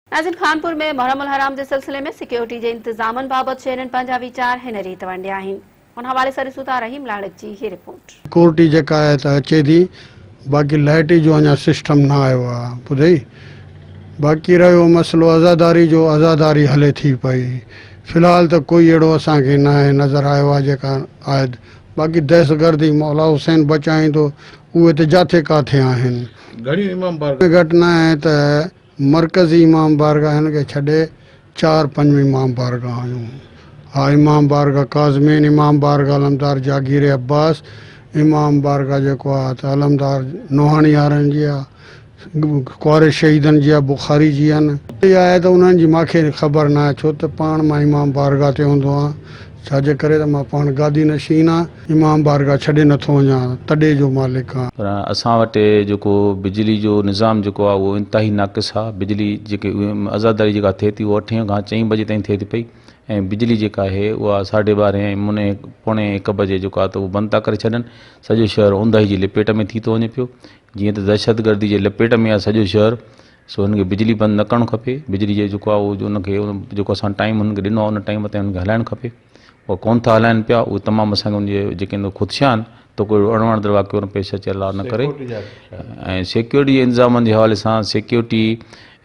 नाज़रीन, खानपुर में मुहर्रम उल हराम के सिलसिले में सिक्योरिटी के इंतजामन बाबत शहरन पंहिंजा वीचार हिन रीत वंडिया आहिनि। उन हवाले से ॾिसूं था रहीम लाड़क जी ही रिपोर्ट। सिक्योरिटी जेका आहे त अचे थी, बाक़ी लाइट जो अञा सिस्टम न आयो आहे ॿुधई। बाक़ी रहियो मसलो आज़ादारी जो, आज़ादारी हले थी पई। फ़िलहाल त कोई अहिड़ो असांखे न आहे नज़र आयो आहे जेका आहे। बाक़ी दहशतगर्दी मौला हुसैन बचाईंदो, उहे त जिथे किथे आहिनि। घणियूं इमाम बारगाह घटि न आहे त मरकज़ी इमाम बारगाहनि खे छॾे 4-5 इमाम बारगाह आहियूं। हा, इमाम बारगाह काज़मीन, इमाम बारगाह अलमदार जागीर अब्बास, इमाम बारगाह जेको आहे त अलमदार नोहाणी वारनि जी आहे, कुंवारे शहीदनि जी आहे, बुखारी जी आहिनि। इहा आहे त उन्हनि जी मूंखे ख़बर न आहे, छो त पाण मां इमाम बारगाह ते हूंदो आहियां। छाजे करे त मां पाण गादी नशीन आहियां, इमाम बारगाह छॾे नथो वञा, तॾे जो मालिक आहियां। पर असां वटि जेको बिजली जो निज़ाम जेको आहे उहो इंतिहाई नाक़िस आहे। बिजली जेके आज़ादारी जेका थिए थी उहा 8 खां 4 बजे ताईं थिए थी पई, ऐं बिजली जेका आहे उहा 12:30 मुने 1 बजे जेको आहे त उहो बंदि था करे छॾनि। सॼो शहर ऊंदहि जी लिपेट में थी थो वञे पियो। जीअं त दहशतगर्दी जे लिपेट में आहे सॼो शहर, सो हुनखे बिजली बंदि न करणु खपे। बिजली जो जेको आहे उहो हुनखे जेको असां टाइम हुनखे ॾिनो आहे उन टाइम ते हुनखे हलाइणु खपे। उहो कोन था हलाइनि पिया, उहे तमामु असांखे उनजे जेके ख़ुदशा आहिनि त कोई अणवणंदड़ वाक़ियो पेश अचे अलाह न करे। ऐं सिक्योरिटी जे इंतज़ामनि जे हवाले सां सिक्योरिटी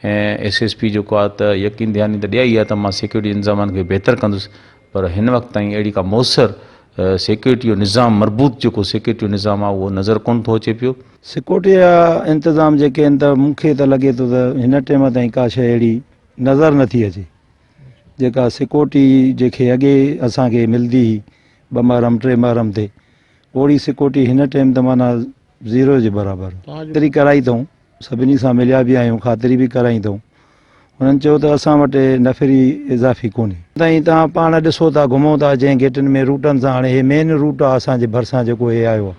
ऐं SSP जेको आहे त यकीन दहानी त ॾियाई आहे त मां सिक्योरिटी इंतज़ामनि खे बहितर कंदुसि, पर हिन वक़्तु ताईं अहिड़ी का मौसर सिक्योरिटी जो निज़ाम, मरबूत जेको सिक्योरिटी जो निज़ाम आहे उहो नज़र कोन थो अचे पियो। सिक्योरिटी जा इंतज़ाम जेके आहिनि त मूंखे त लॻे थो त हिन टाइम ताईं का शइ अहिड़ी नज़र नथी अचे जेका सिक्योरिटी जेके अॻे असांखे मिलंदी हुई 2 महरम 3 महरम ते, ओड़ी सिक्योरिटी हिन टाइम त माना 0 जे बराबरि। ख़ातिरी कराई अथऊं, सभिनी सां मिलिया बि आहियूं, ख़ातिरी बि कराई अथऊं। हुननि चयो त असां वटि नफ़री इज़ाफ़ी कोन्हे। ताईं तव्हां पाण ॾिसो था, घुमो था जंहिं गेटनि में रूटनि सां, हाणे हे मेन रूट आहे असांजे भरिसां जेको हे आयो आहे।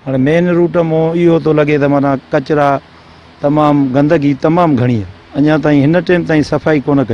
हाणे मेन रूट मां इहो थो लॻे त माना कचरा तमामु, गंदगी तमामु घणी आहे। अञा ताईं हिन टाइम ताईं सफ़ाई कोन कई।